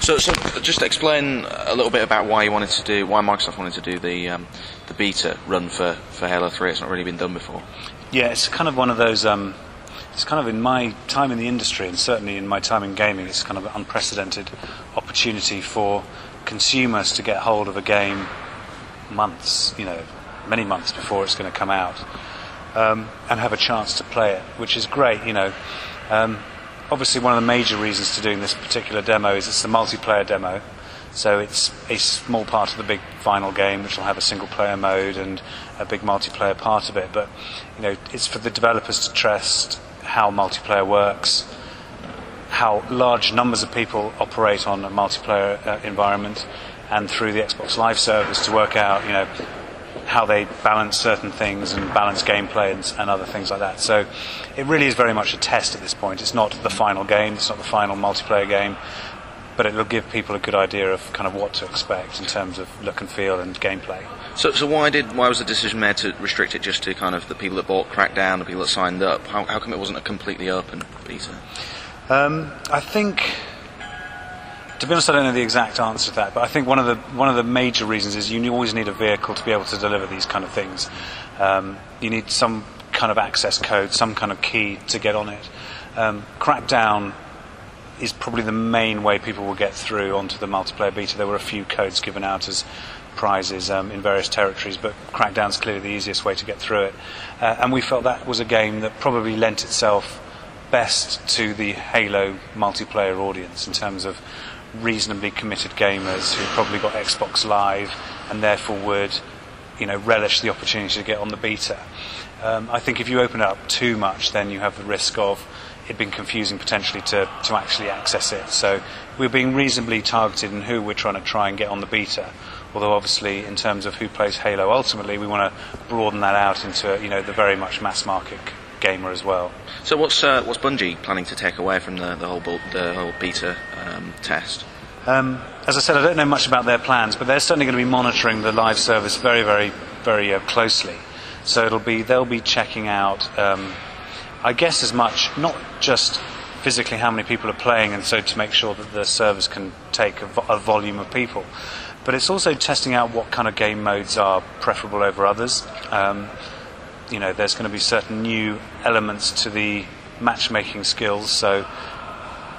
So just explain a little bit about why Microsoft wanted to do the beta run for Halo 3. It's not really been done before. Yeah, it's kind of one of those. It's kind of in my time in the industry, and certainly in my time in gaming, it's kind of an unprecedented opportunity for consumers to get hold of a game many months before it's going to come out, and have a chance to play it, which is great. Obviously, one of the major reasons to doing this particular demo is it's the multiplayer demo, so it's a small part of the big final game, which will have a single-player mode and a big multiplayer part of it. But it's for the developers to test how multiplayer works, how large numbers of people operate on a multiplayer environment, and through the Xbox Live service to work out, how they balance certain things and balance gameplay and other things like that. So it really is very much a test at this point. It's not the final game, it's not the final multiplayer game, but it'll give people a good idea of kind of what to expect in terms of look and feel and gameplay. So why was the decision made to restrict it just to kind of the people that bought Crackdown, the people that signed up? How come it wasn't a completely open beta? I think, to be honest, I don't know the exact answer to that, but I think one of the major reasons is you always need a vehicle to be able to deliver these kind of things. You need some kind of access code, some kind of key to get on it. Crackdown is probably the main way people will get through onto the multiplayer beta. There were a few codes given out as prizes in various territories, but Crackdown's clearly the easiest way to get through it. And we felt that was a game that probably lent itself best to the Halo multiplayer audience in terms of reasonably committed gamers who probably got Xbox Live and therefore would relish the opportunity to get on the beta. I think if you open it up too much, then you have the risk of it being confusing potentially to actually access it. So we're being reasonably targeted in who we're trying to get on the beta, although obviously in terms of who plays Halo ultimately we want to broaden that out into the very much mass market gamer as well. So what's Bungie planning to take away from the whole beta test? As I said, I don't know much about their plans, but they're certainly going to be monitoring the live service very, very, very closely. So they'll be checking out, I guess, as much, not just physically how many people are playing, and so to make sure that the service can take a volume of people, but it's also testing out what kind of game modes are preferable over others. There's going to be certain new elements to the matchmaking skills, so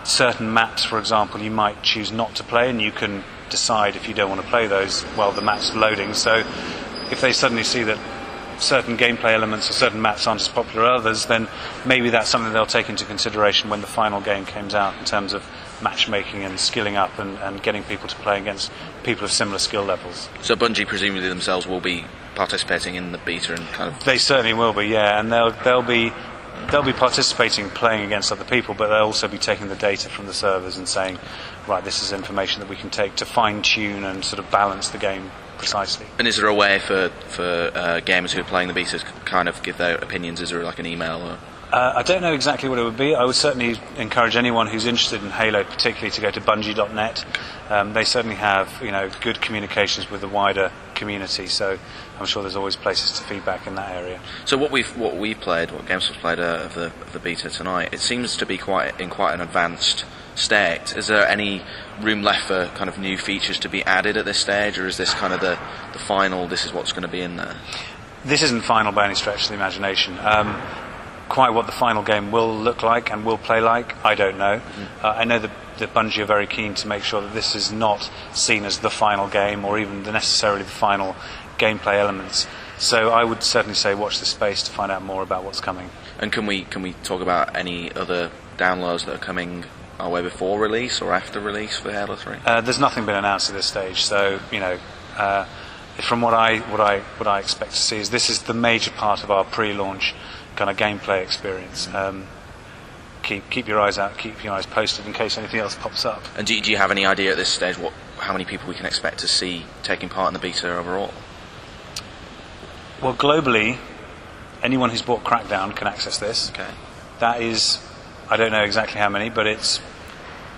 certain maps, for example, you might choose not to play, and you can decide if you don't want to play those while the map's loading. So if they suddenly see that certain gameplay elements or certain maps aren't as popular as others, then maybe that's something they'll take into consideration when the final game comes out in terms of matchmaking and skilling up and getting people to play against people of similar skill levels. So Bungie presumably themselves will be participating in the beta and kind of... They certainly will be, yeah, and they'll be participating, playing against other people, but they'll also be taking the data from the servers and saying, right, this is information that we can take to fine-tune and sort of balance the game precisely. And is there a way for gamers who are playing the beta to kind of give their opinions? Is there like an email or... I don't know exactly what it would be. I would certainly encourage anyone who's interested in Halo particularly to go to bungie.net. They certainly have good communications with the wider community, so I'm sure there's always places to feedback in that area. So what GameSpot's played of the beta tonight, it seems to be quite an advanced state. Is there any room left for kind of new features to be added at this stage, or is this kind of the final, this is what's going to be in there? This isn't final by any stretch of the imagination. Quite what the final game will look like and will play like, I don't know. I know that Bungie are very keen to make sure that this is not seen as the final game or even necessarily the final gameplay elements. So I would certainly say watch the space to find out more about what's coming. And can we talk about any other downloads that are coming our way before release or after release for Halo 3? There's nothing been announced at this stage, so from what I expect to see is this is the major part of our pre-launch kind of gameplay experience. Keep your eyes out, keep your eyes posted in case anything else pops up. And do you have any idea at this stage how many people we can expect to see taking part in the beta overall? Well, globally, anyone who's bought Crackdown can access this. Okay. That is, I don't know exactly how many, but it's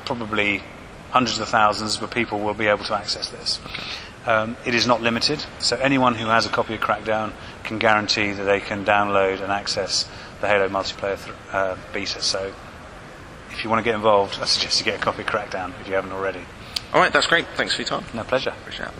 probably hundreds of thousands of people will be able to access this. Okay. It is not limited, so anyone who has a copy of Crackdown can guarantee that they can download and access the Halo multiplayer beta. So if you want to get involved, I suggest you get a copy of Crackdown if you haven't already. All right, that's great. Thanks for your time. No, pleasure. Appreciate it.